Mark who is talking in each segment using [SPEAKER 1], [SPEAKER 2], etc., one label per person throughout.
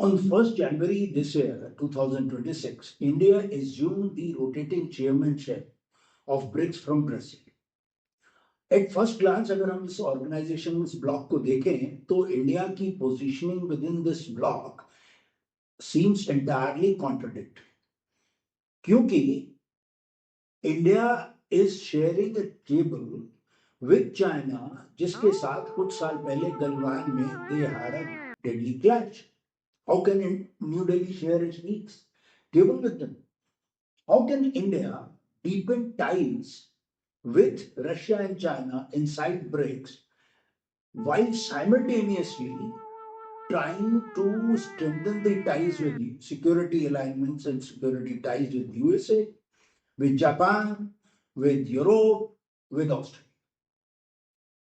[SPEAKER 1] On 1st January this year, 2026, India assumed the rotating chairmanship of BRICS from Brazil. At first glance, अगर हम इस organization इस block को देखें, तो इंडिया की positioning within this block seems entirely contradictory. क्योंकि India is sharing a table with China, जिसके साथ कुछ साल पहले गलवान में they had a deadly clash. How can New Delhi share its weak table with them? How can India deepen ties with Russia and China inside BRICS while simultaneously trying to strengthen the ties with security alignments and security ties with USA, with Japan, with Europe, with Australia?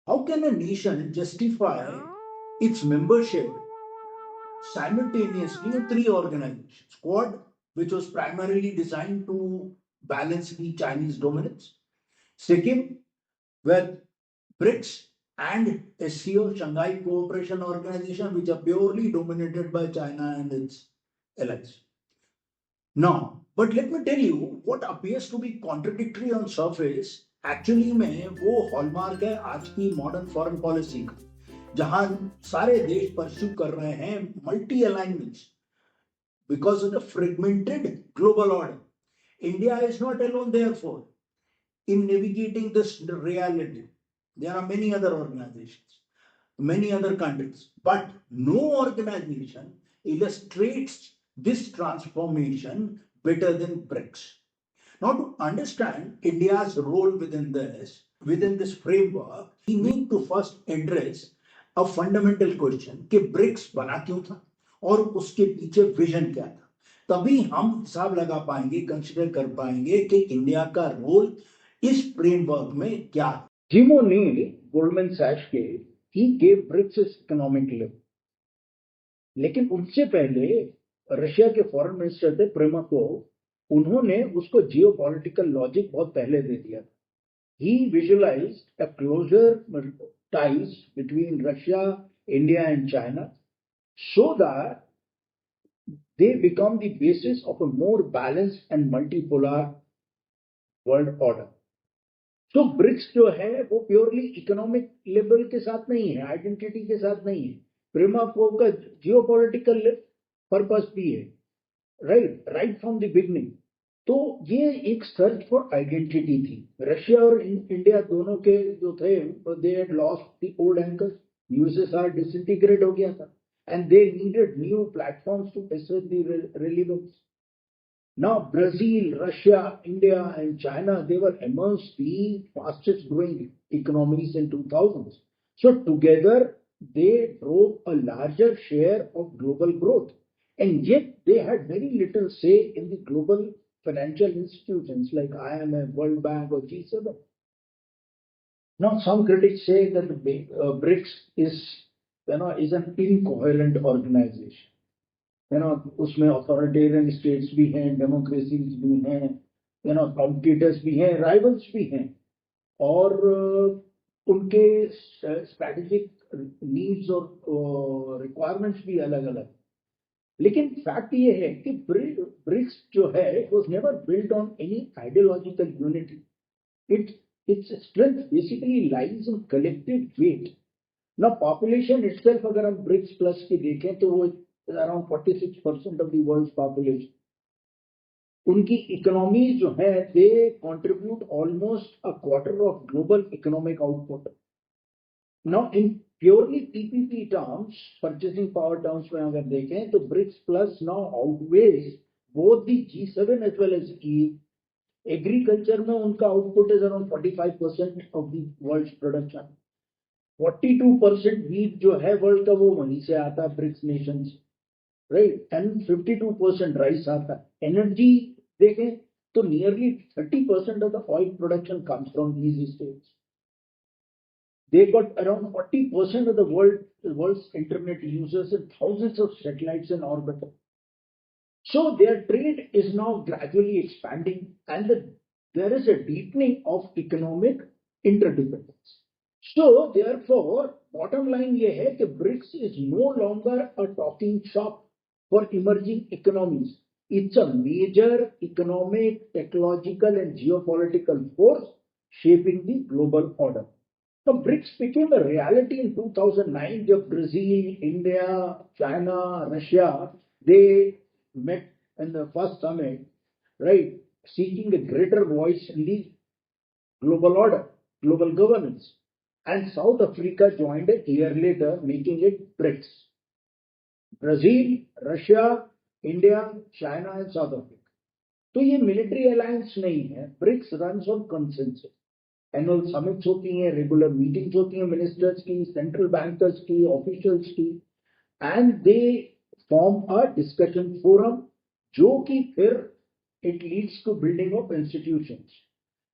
[SPEAKER 1] How can a nation justify its membership simultaneously in three organizations? Quad, which was primarily designed to balance the Chinese dominance. Second, with BRICS and SCO, Shanghai Cooperation Organization, which are purely dominated by China and its allies. Now, but let me tell you, what appears to be contradictory on surface, actually में वो hallmark है आज की modern foreign policy का, जहां सारे देश pursue कर रहे हैं multi alignments because of the fragmented global order. India is not alone, therefore, in navigating this reality. There are many other organizations, many other countries, but no organization illustrates this transformation better than BRICS. Now, to understand India's role within this framework, we need to first address a fundamental question कि BRICS बना क्यों था और उसके पीछे vision क्या था. तभी हम हिसाब लगा पाएंगे, कंसिडर कर पाएंगे कि इंडिया का रोल इस फ्रेमवर्क में क्या है. Jim O'Neill, Goldman Sachs के, he gave BRICS its economic level. लेकिन उससे पहले रशिया के फॉरेन मिनिस्टर थे प्रेमाकोव, उन्होंने उसको जियोपॉलिटिकल लॉजिक बहुत पहले दे दिया था. He visualized a closer ties between Russia, India and China so that they become the basis of a more balanced and multipolar world order. So BRICS जो है वो प्योरली इकोनॉमिक लेवल के साथ नहीं है, आइडेंटिटी के साथ नहीं है. प्रेमाकोव का जियोपॉलिटिकल पर्पस भी है, राइट फ्रॉम द बिगनिंग. तो ये एक सर्च फॉर आइडेंटिटी थी. रशिया और इंडिया दोनों के जो थे, they had lost the old anchors. USSR disintegrate हो गया था and they needed new platforms to assert the relevance. Now Brazil, Russia, India and China, they were amongst the fastest growing economies in 2000s. So together they drove a larger share of global growth, and yet they had very little say in the global financial institutions like IMF, World Bank or G7. Now some critics say that the BRICS is an incoherent organization. उसमें authoritarian states भी हैं, democracies भी हैं, competitors भी हैं, rivals भी हैं, और उनके स्ट्रैटेजिक नीड्स और रिक्वायरमेंट्स भी अलग अलग. लेकिन फैक्ट ये है कि ब्रिक्स जो है was never built on any ideological unity. its strength basically lies in collective weight. Now population itself, अगर हम BRICS plus की देखें तो वो around 46% of the world's population. उनकी इकोनॉमीज जो है, they contribute almost a quarter of global economic output. Now in purely PPP terms, purchasing power terms में अगर देखें तो BRICS plus now outweighs both the G7 as well as EU. Agriculture में उनका output is around 45% of the world production. 42% wheat जो है world का वो वहीं से आता है, BRICS nations, right, and 52% rice आता है. एनर्जी देखें तो nearly 30% of the oil production comes from these states. They got around 40% of the world's internet users and thousands of satellites in orbit. So their trade is now gradually expanding, and there is a deepening of economic interdependence. So therefore, bottom line ये है कि BRICS is no longer a talking shop for emerging economies. It's a major economic, technological, and geopolitical force shaping the global order. So BRICS became a reality in 2009 when Brazil, India, China, Russia, they met in the first summit, right, seeking a greater voice in the global order, global governance. And South Africa joined a year later, making it BRICS. Brazil, Russia, India, China and South Africa. तो ये military alliance नहीं है. BRICS runs on consensus. Annual summits होती हैं, regular meetings होती हैं ministers की, central bankers की, ऑफिशियल्स की, and they form a discussion forum जो कि फिर it leads to building of institutions.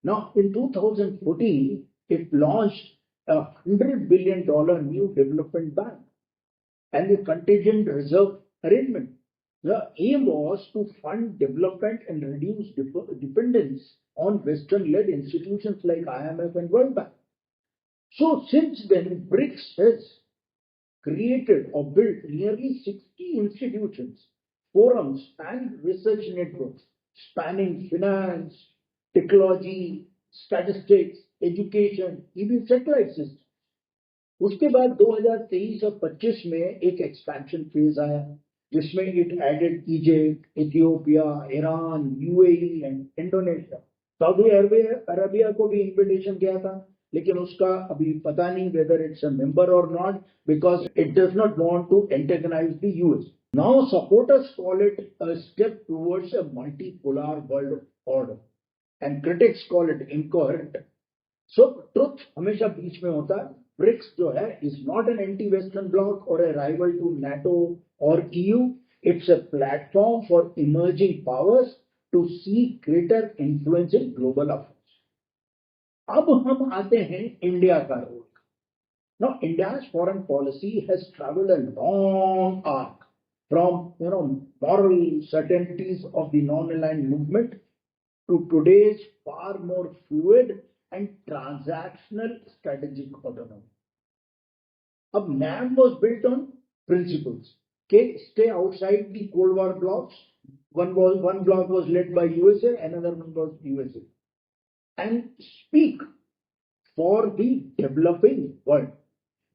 [SPEAKER 1] Now, in 2014, it launched a $100 billion new development bank and the contingent reserve arrangement. The aim was to fund development and reduce dependence on Western-led institutions like IMF and World Bank. So since then, BRICS has created or built nearly 60 institutions, forums, and research networks spanning finance, technology, statistics, education, even satellite systems. उसके बाद 2023 और 25 में एक expansion phase आया जिसमें it added Egypt, Ethiopia, Iran, UAE and Indonesia. Saudi Arabia को भी invitation किया था लेकिन उसका अभी पता नहीं वेदर इट्स अ मेंबर और not because it does not want to antagonise the US. Now supporters call it a step towards a multipolar world order and critics call it incoherent. So truth हमेशा बीच में होता है. BRICS जो है is not an anti Western bloc और a rival to NATO और EU. It's a platform for emerging powers to seek greater influence in global affairs. अब हम आते हैं इंडिया का role. Now, India's foreign policy has traveled a long arc from moral certainties of the non-aligned movement to today's far more fluid and transactional strategic autonomy. अब NAM was built on principles. Okay, stay outside the Cold War blocks. One block was led by USA, another one was USA, and speak for the developing world.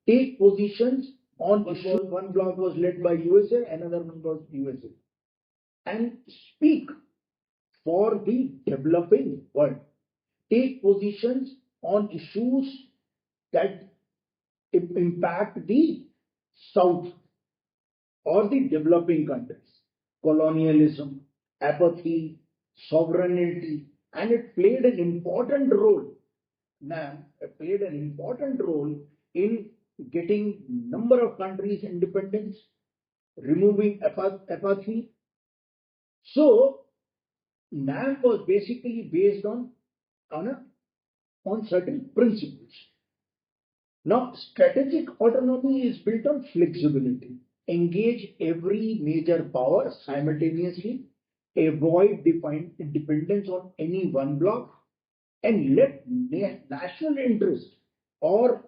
[SPEAKER 1] Take positions on issues. One block was led by USA, another one was USA, and speak for the developing world. Take positions on issues that impact the South or the developing countries. Colonialism, apathy, sovereignty, and it played an important role. It played an important role in getting number of countries independence, removing apathy. So NAM was basically based on certain principles. Now, strategic autonomy is built on flexibility. Engage every major power simultaneously, avoid dependence on any one bloc, and let national interest or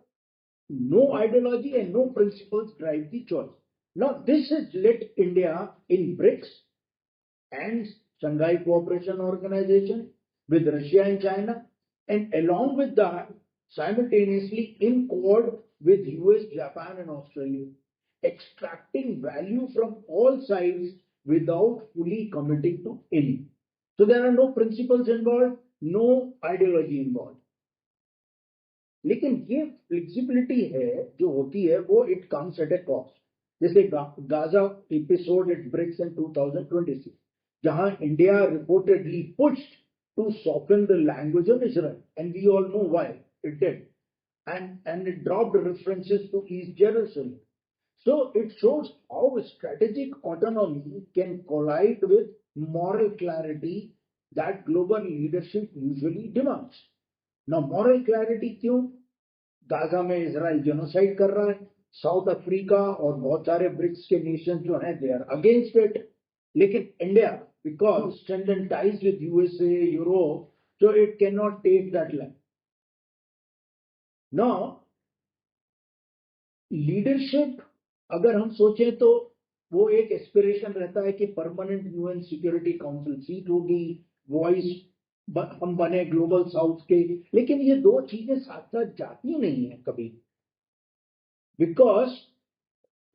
[SPEAKER 1] no ideology and no principles drive the choice. Now, this has led India in BRICS and Shanghai Cooperation Organization with Russia and China, and along with that, simultaneously in Quad with US, Japan, and Australia, extracting value from all sides without fully committing to any. So there are no principles involved, no ideology involved. लेकिन ये flexibility है जो होती है वो it comes at a cost. जैसे Gaza episode at BRICS in 2026 जहां India reportedly pushed to soften the language of Israel and we all know why it did and it dropped references to East Jerusalem. So it shows how strategic autonomy can collide with moral clarity that global leadership usually demands. Now, moral clarity क्यों? Gaza में Israel genocide कर रहा है. South Africa और बहुत सारे BRICS के nation जो हैं दे आर अगेंस्ट इट. लेकिन India because strengthen ties with USA, Europe, so it cannot take that line. Now, leadership अगर हम सोचें तो वो एक एस्पिरेशन रहता है कि permanent UN Security council seat होगी, वॉइस हम बने ग्लोबल साउथ के, लेकिन ये दो चीजें साथ साथ जाती नहीं है कभी, बिकॉज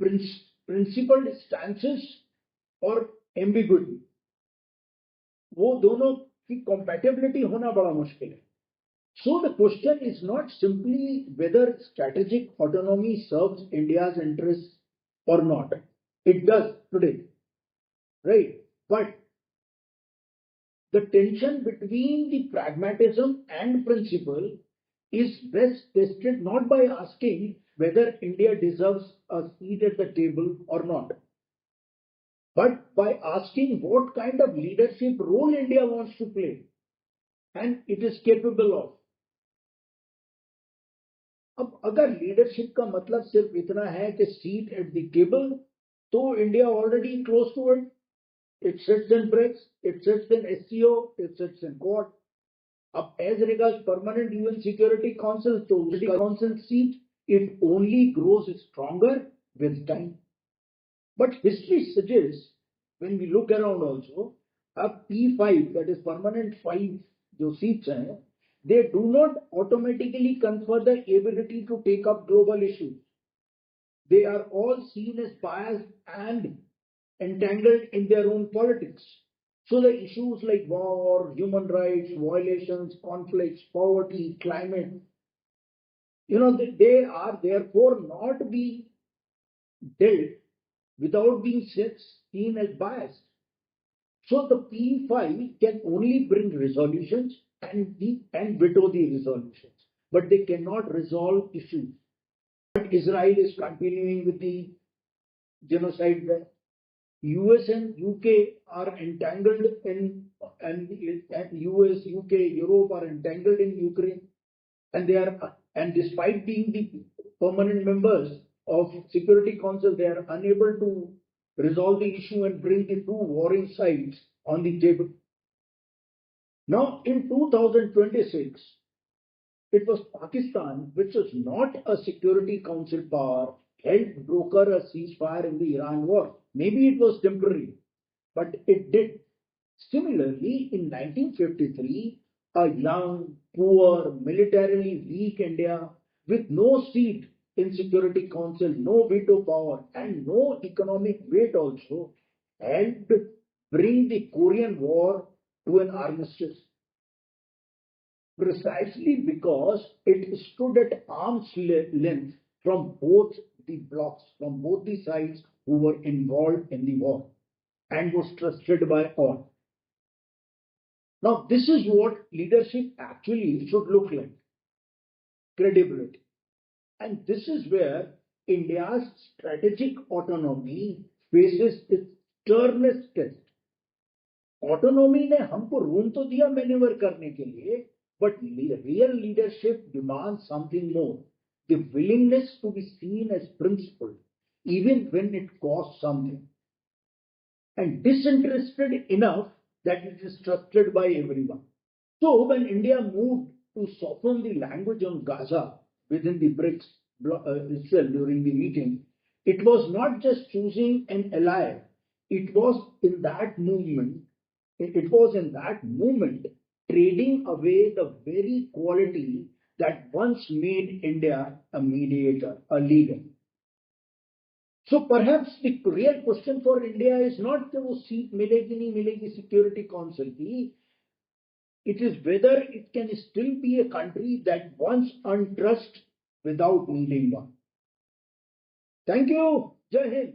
[SPEAKER 1] प्रिंसिपल्ड स्टैंसेस और एम्बिग्विटी, वो दोनों की कंपैटिबिलिटी होना बड़ा मुश्किल है. So the question is not simply whether strategic autonomy serves India's interests or not. It does today, right? But the tension between the pragmatism and principle is best tested not by asking whether India deserves a seat at the table or not, but by asking what kind of leadership role India wants to play and it is capable of. अब अगर leadership का मतलब सिर्फ इतना है कि seat at the table, तो India already close to it. It sits in BRICS, it sits in SCO, it sits in Quad. अब as regards permanent UN Security Council, तो council seat it only grows stronger with time. But history suggest when we look around also, अब P5 that is permanent 5 जो seats हैं, they do not automatically confer the ability to take up global issues. They are all seen as biased and entangled in their own politics. So the issues like war, human rights, violations, conflicts, poverty, climate, they are therefore not being dealt without being seen as biased. So the P5 can only bring resolutions and veto the resolutions, but they cannot resolve issues. But Israel is continuing with the genocide there. US and UK are entangled in, and US, UK, Europe are entangled in Ukraine, and despite being the permanent members of Security Council, they are unable to resolve the issue and bring the two warring sides on the table. Now, in 2026, it was Pakistan, which was not a Security Council power, helped broker a ceasefire in the Iran war. Maybe it was temporary, but it did. Similarly, in 1953, a young, poor, militarily weak India with no seat in Security Council, no veto power, and no economic weight also, helped bring the Korean War to an armistice, precisely because it stood at arm's length from both the blocs, from both the sides who were involved in the war, and was trusted by all. Now, this is what leadership actually should look like: credibility. And this is where India's strategic autonomy faces its sternest test. Autonomy ने हमको room तो दिया manoeuvre करने के लिए, but real leadership demands something more: the willingness to be seen as principled, even when it costs something, and disinterested enough that it is trusted by everyone. So when India moved to soften the language on Gaza within the BRICS itself during the meeting, it was not just choosing an ally. It was in that movement trading away the very quality that once made India a mediator, a leader. So perhaps the real question for India is not that वो seat मिलेगी नहीं मिलेगी Security Council की. It is whether it can still be a country that once earned trust without needing one. Thank you. Jai Hind.